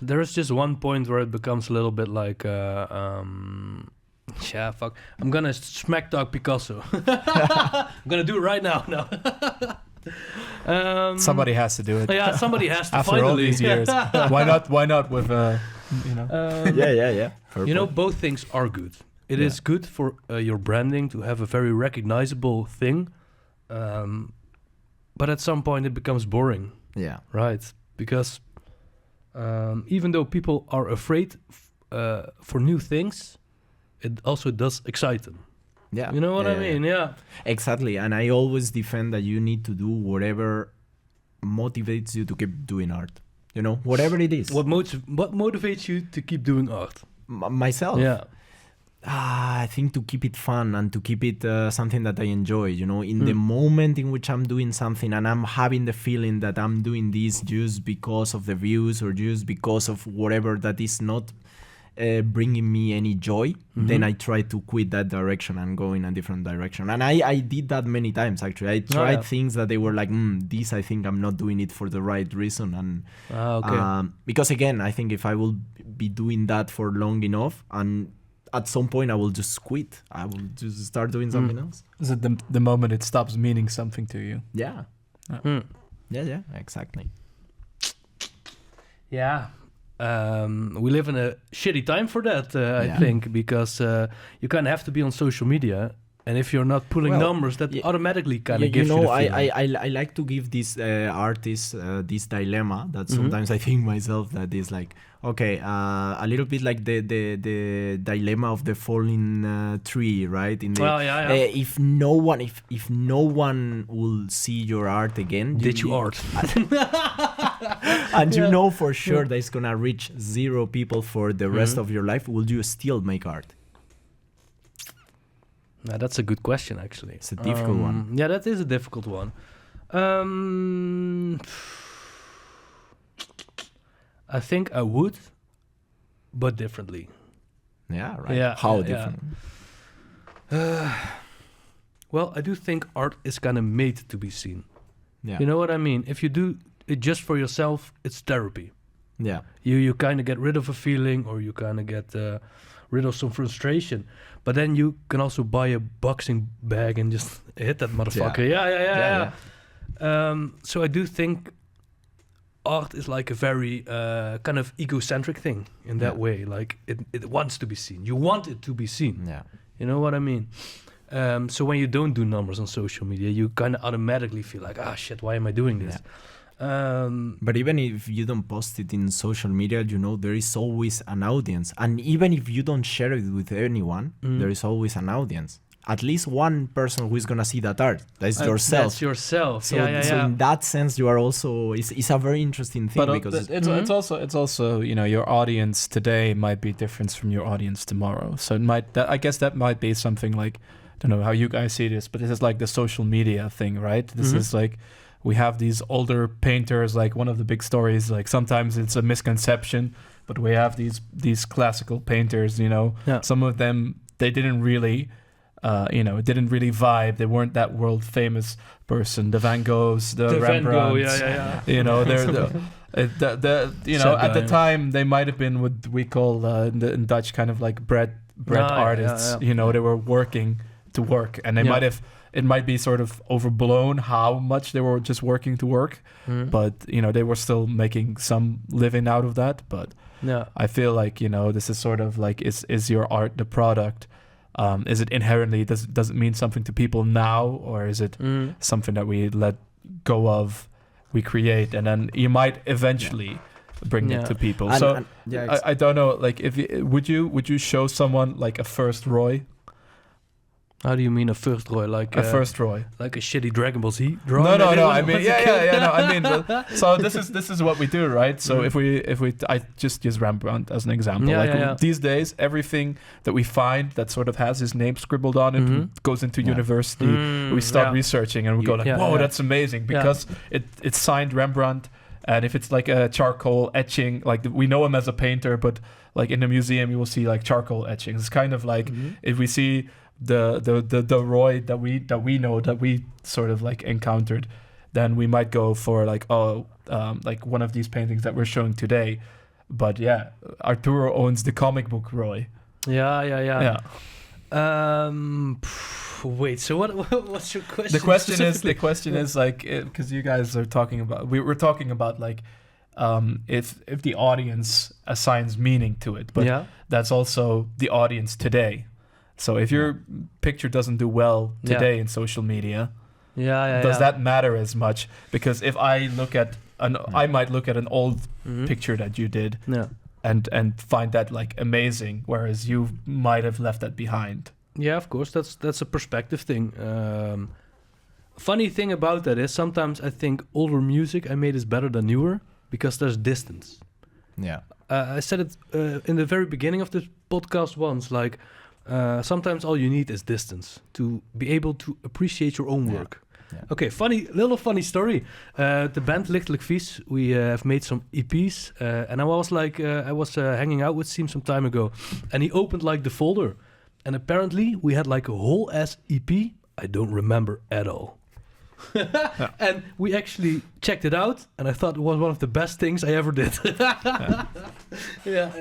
Speaker 1: There is just one point where it becomes a little bit like fuck, I'm gonna smack talk Picasso. I'm gonna do it right now. No.
Speaker 3: Somebody has to do it.
Speaker 1: Yeah, somebody has to.
Speaker 3: After
Speaker 1: finally.
Speaker 3: all these years. Why not with
Speaker 2: yeah.
Speaker 1: Both things are good. It is good for your branding to have a very recognizable thing, but at some point it becomes boring. Yeah. Right. Because even though people are afraid for new things, it also does excite them. Yeah. You know what I mean? Yeah.
Speaker 2: Exactly. And I always defend that you need to do whatever motivates you to keep doing art. Whatever it is.
Speaker 1: What motivates you to keep doing art?
Speaker 2: Myself.
Speaker 1: Yeah.
Speaker 2: I think to keep it fun and to keep it something that I enjoy, in the moment in which I'm doing something and I'm having the feeling that I'm doing this just because of the views or just because of whatever that is not bringing me any joy, then I try to quit that direction and go in a different direction. And I did that many times, actually. I tried things that they were like, this, I think I'm not doing it for the right reason. And because again, I think if I will be doing that for long enough, and at some point I will just quit. I will just start doing something else.
Speaker 3: Is it the moment it stops meaning something to you?
Speaker 2: Yeah. Yeah, exactly.
Speaker 1: Yeah. We live in a shitty time for that, I think, because you kind of have to be on social media, and if you're not pulling numbers, that automatically kind of gives you the feeling.
Speaker 2: I like to give these artists this dilemma that sometimes I think myself that is like, Okay, a little bit like the dilemma of the falling tree, right? In the, if no one will see your art again,
Speaker 1: did you art?
Speaker 2: And you know for sure that it's gonna reach 0 people for the rest of your life. Will you still make art?
Speaker 1: Now, that's a good question, actually.
Speaker 2: It's a difficult one.
Speaker 1: Yeah, that is a difficult one. I think I would, but differently.
Speaker 2: Yeah, right.
Speaker 1: Yeah,
Speaker 2: How different?
Speaker 1: Well, I do think art is kind of made to be seen.
Speaker 2: Yeah.
Speaker 1: You know what I mean? If you do it just for yourself, it's therapy.
Speaker 2: Yeah.
Speaker 1: You kind of get rid of a feeling, or you kind of get rid of some frustration. But then you can also buy a boxing bag and just hit that motherfucker. Yeah. So I do think art is like a very kind of egocentric thing in that way. Like it wants to be seen. You want it to be seen.
Speaker 2: Yeah.
Speaker 1: You know what I mean? So when you don't do numbers on social media, you kind of automatically feel like, shit, why am I doing this?
Speaker 2: But even if you don't post it in social media, there is always an audience. And even if you don't share it with anyone, there is always an audience. At least one person who is going to see that art. That's yourself.
Speaker 1: That's yourself.
Speaker 2: So in that sense, you are also... It's a very interesting thing.
Speaker 3: But
Speaker 2: because
Speaker 3: it's also your audience today might be different from your audience tomorrow. So I guess that might be something like... I don't know how you guys see this, but this is like the social media thing, right? This is like... We have these older painters, like one of the big stories, like sometimes it's a misconception, but we have these classical painters, some of them, they didn't really, it didn't really vibe. They weren't that world famous person. The Van Goghs, the Rembrandts, they're at the time, they might have been what we call in Dutch kind of like bread artists, they were working to work, and they might have, it might be sort of overblown how much they were just working to work, but they were still making some living out of that. But I feel like this is sort of like is your art the product? Is it inherently does it mean something to people now, or is it something that we let go of, we create, and then you might eventually bring it to people? I don't know. Like, would you show someone like a first ROY?
Speaker 1: How do you mean a first ROY? Like
Speaker 3: a first ROY,
Speaker 1: like a shitty Dragon Ball Z drawing?
Speaker 3: No. I mean, no. I mean, so this is what we do, right? So if I just use Rembrandt as an example. These days, everything that we find that sort of has his name scribbled on it goes into university. We start researching and we go like, whoa, that's amazing, because it's signed Rembrandt. And if it's like a charcoal etching, like we know him as a painter, but like in the museum you will see like charcoal etchings. It's kind of like if we see the ROY that we know, that we sort of like encountered, then we might go for like like one of these paintings that we're showing today. But Arturo owns the comic book ROY.
Speaker 1: Yeah. Wait, so what's your question?
Speaker 3: The question is like, because you guys are talking about, we're talking about like if the audience assigns meaning to it, but that's also the audience today. So if your picture doesn't do well today in social media, does that matter as much? Because if I look at I might look at an old picture that you did and find that like amazing, whereas you might have left that behind.
Speaker 1: Yeah, of course, that's a perspective thing. Funny thing about that is sometimes I think older music I made is better than newer because there's distance.
Speaker 2: Yeah.
Speaker 1: I said it in the very beginning of this podcast once, like sometimes all you need is distance to be able to appreciate your own work. Yeah. Okay, funny story. The band Lichtelijk Vies, we have made some EPs, and I was like, hanging out with Siem some time ago, and he opened like the folder, and apparently we had like a whole ass EP. I don't remember at all. And we actually checked it out, and I thought it was one of the best things I ever did.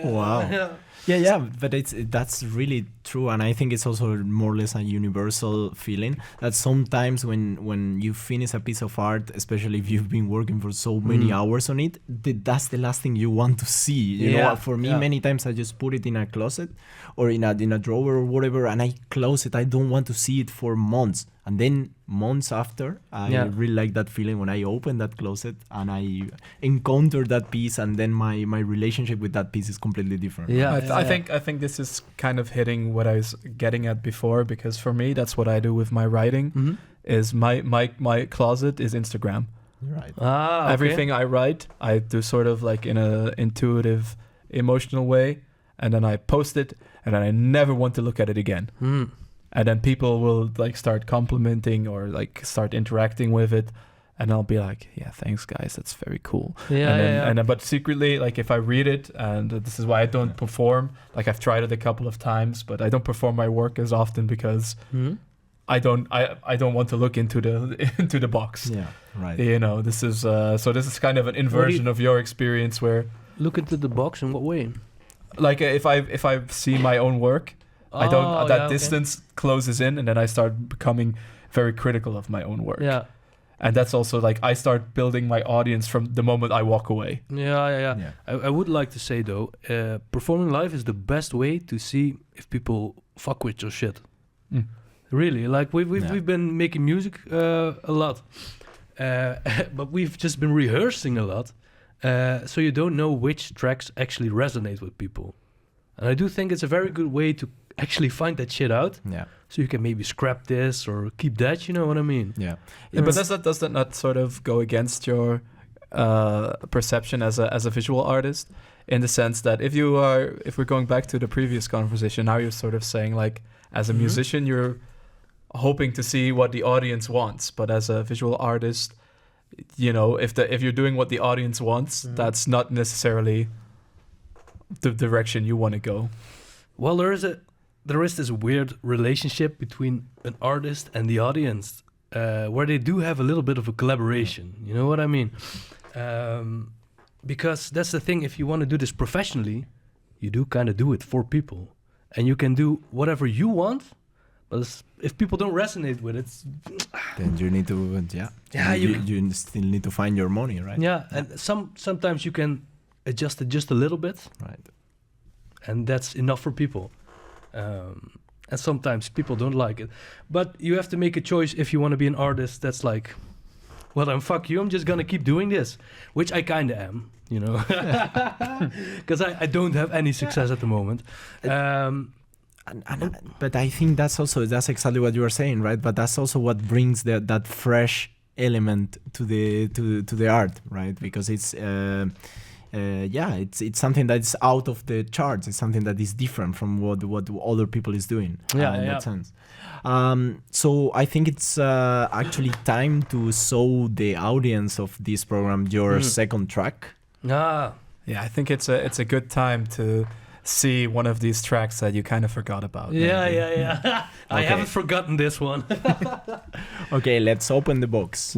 Speaker 2: Wow. Yeah, but that's really true, and I think it's also more or less a universal feeling that sometimes when you finish a piece of art, especially if you've been working for so many hours on it, that's the last thing you want to see. You know, for me, many times I just put it in a closet or in a drawer or whatever, and I close it. I don't want to see it for months. And then months after, I really like that feeling when I open that closet and I encounter that piece, and then my relationship with that piece is completely different.
Speaker 3: I think this is kind of hitting what I was getting at before, because for me, that's what I do with my writing.
Speaker 1: Mm-hmm.
Speaker 3: Is my closet is Instagram.
Speaker 2: Right.
Speaker 1: Okay.
Speaker 3: Everything I write, I do sort of like in a intuitive, emotional way, and then I post it, and then I never want to look at it again.
Speaker 1: Mm.
Speaker 3: And then people will like start complimenting or like start interacting with it, and I'll be like, yeah, thanks guys, that's very cool. And then, but secretly, like if I read it, and this is why I don't perform, like I've tried it a couple of times, but I don't perform my work as often because I don't want to look into the box.
Speaker 2: Yeah, right.
Speaker 3: You know, this is this is kind of an inversion of your experience where
Speaker 1: look into the box in what way?
Speaker 3: Like if I see my own work, I don't distance closes in, and then I start becoming very critical of my own work.
Speaker 1: Yeah.
Speaker 3: And that's also like I start building my audience from the moment I walk away.
Speaker 1: Yeah. I would like to say though, performing live is the best way to see if people fuck with your shit. Really, like we've been making music a lot, but we've just been rehearsing a lot, so you don't know which tracks actually resonate with people. And I do think it's a very good way to actually find that shit out. Yeah. So you can maybe scrap this or keep that. You know what I mean?
Speaker 3: Yeah. But does that not sort of go against your perception as a visual artist, in the sense that if we're going back to the previous conversation, now you're sort of saying like as a musician you're hoping to see what the audience wants, but as a visual artist, you know, if you're doing what the audience wants, that's not necessarily the direction you want to go.
Speaker 1: Well, there is this weird relationship between an artist and the audience, where they do have a little bit of a collaboration. You know what I mean? Because that's the thing. If you want to do this professionally, you do kind of do it for people, and you can do whatever you want. But if people don't resonate with it,
Speaker 2: then you need to you still need to find your money, right?
Speaker 1: Yeah, and sometimes you can adjust it just a little bit,
Speaker 2: right?
Speaker 1: And that's enough for people. And sometimes people don't like it, but you have to make a choice if you want to be an artist that's like, well then fuck you, I'm just gonna keep doing this, which I kind of am, you know, because I don't have any success at the moment.
Speaker 2: But I think that's exactly what you are saying, right? But that's also what brings that fresh element to the art, right? Because it's it's something that is out of the charts. It's something that is different from what other people is doing. In that sense. So I think it's actually time to show the audience of this program your second track.
Speaker 3: Yeah, I think it's a good time to see one of these tracks that you kind of forgot about.
Speaker 1: Yeah. I haven't forgotten this one.
Speaker 2: Okay, let's open the box.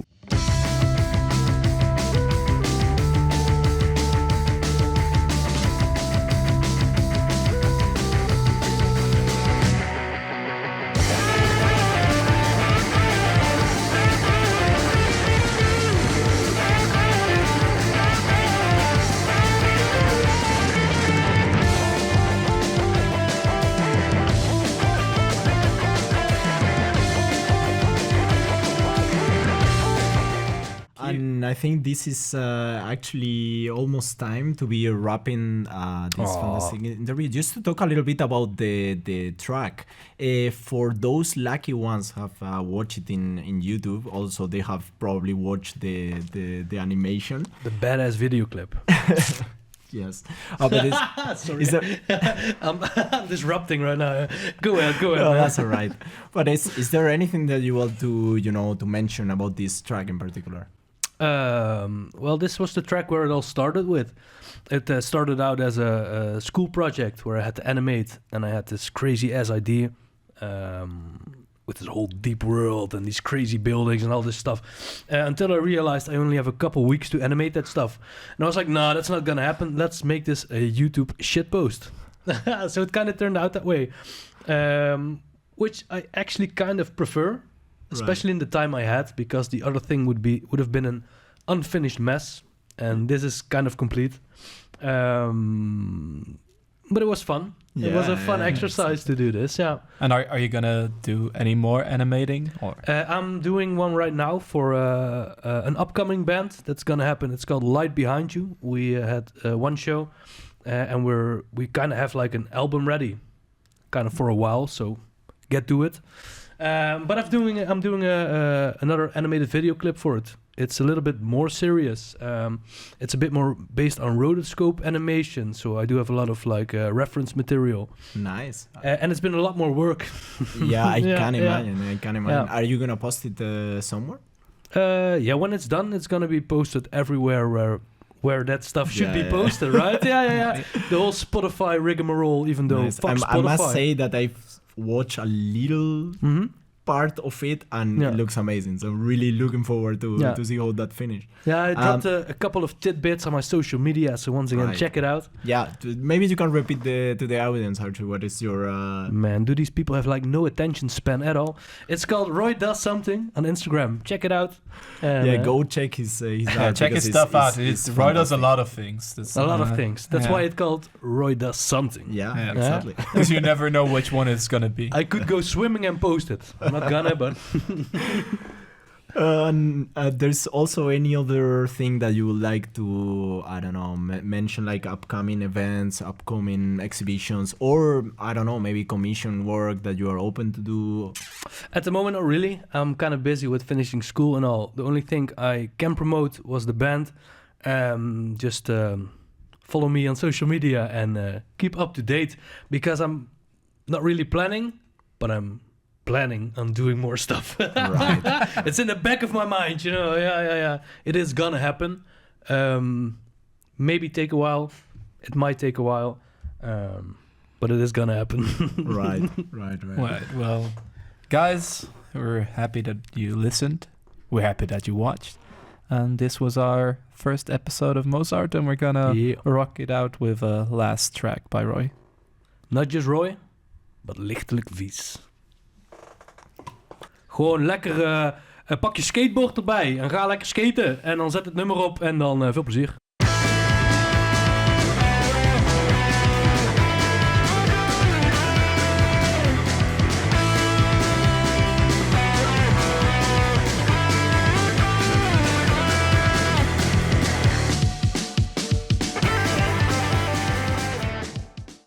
Speaker 2: I think this is actually almost time to be wrapping this fantastic interview. Just to talk a little bit about the track. For those lucky ones who have watched it in YouTube, also they have probably watched the animation.
Speaker 1: The badass video clip.
Speaker 2: Yes.
Speaker 1: Sorry. I'm disrupting right now. Go ahead.
Speaker 2: No, that's all right. But is there anything that you want to mention about this track in particular?
Speaker 1: Well, this was the track where it all started with. It started out as a school project where I had to animate, and I had this crazy ass idea with this whole deep world and these crazy buildings and all this stuff, until I realized I only have a couple weeks to animate that stuff. And I was like, nah, that's not gonna happen. Let's make this a YouTube shitpost. So it kind of turned out that way, which I actually kind of prefer. Especially in the time I had, because the other thing would have been an unfinished mess, and this is kind of complete. But it was fun. It was a fun exercise to do this, yeah.
Speaker 3: And are you gonna do any more animating? Or
Speaker 1: I'm doing one right now for an upcoming band that's gonna happen. It's called Light Behind You. We had one show, and we kind of have like an album ready, kind of for a while. So get to it. But I'm doing another animated video clip for it. It's a little bit more serious. It's a bit more based on rotoscope animation, so I do have a lot of like reference material.
Speaker 2: Nice.
Speaker 1: And it's been a lot more work.
Speaker 2: I can imagine. I can imagine.
Speaker 1: Yeah.
Speaker 2: Are you gonna post it somewhere?
Speaker 1: When it's done, it's gonna be posted everywhere where that stuff should be posted, right? Yeah. The whole Spotify rigmarole, even though fuck Spotify.
Speaker 2: I must say that I've watched a little part of it, and it looks amazing. So I'm really looking forward to see how that finishes.
Speaker 1: Yeah, I dropped a couple of tidbits on my social media, so once again, check it out.
Speaker 2: Yeah, maybe you can repeat to the audience, Arthur, what is your...
Speaker 1: Man, do these people have like no attention span at all? It's called Roy Does Something on Instagram. Check it out.
Speaker 2: Go check his art.
Speaker 3: Check his stuff out. Roy does a lot of things.
Speaker 1: A lot of things. That's why it's called Roy Does Something.
Speaker 2: Yeah, exactly.
Speaker 3: Because you never know which one it's gonna be.
Speaker 1: I could go swimming and post it. I'm not gonna, but...
Speaker 2: There's also any other thing that you would like to, I don't know, mention, like upcoming events, upcoming exhibitions, or, I don't know, maybe commission work that you are open to do?
Speaker 1: At the moment, not really. I'm kind of busy with finishing school and all. The only thing I can promote was the band. Just follow me on social media and keep up to date, because I'm not really planning, but I'm planning on doing more stuff.
Speaker 2: Right.
Speaker 1: It's in the back of my mind, you know. Yeah. It is gonna happen. Maybe take a while. It might take a while. But it is gonna happen.
Speaker 2: Right.
Speaker 3: Well, guys, we're happy that you listened. We're happy that you watched. And this was our first episode of MosArt, and we're gonna rock it out with a last track by Roy.
Speaker 1: Not just Roy, but Lichtelijk Vies. Gewoon lekker pak je skateboard erbij en ga lekker skaten. En dan zet het nummer op en dan veel plezier.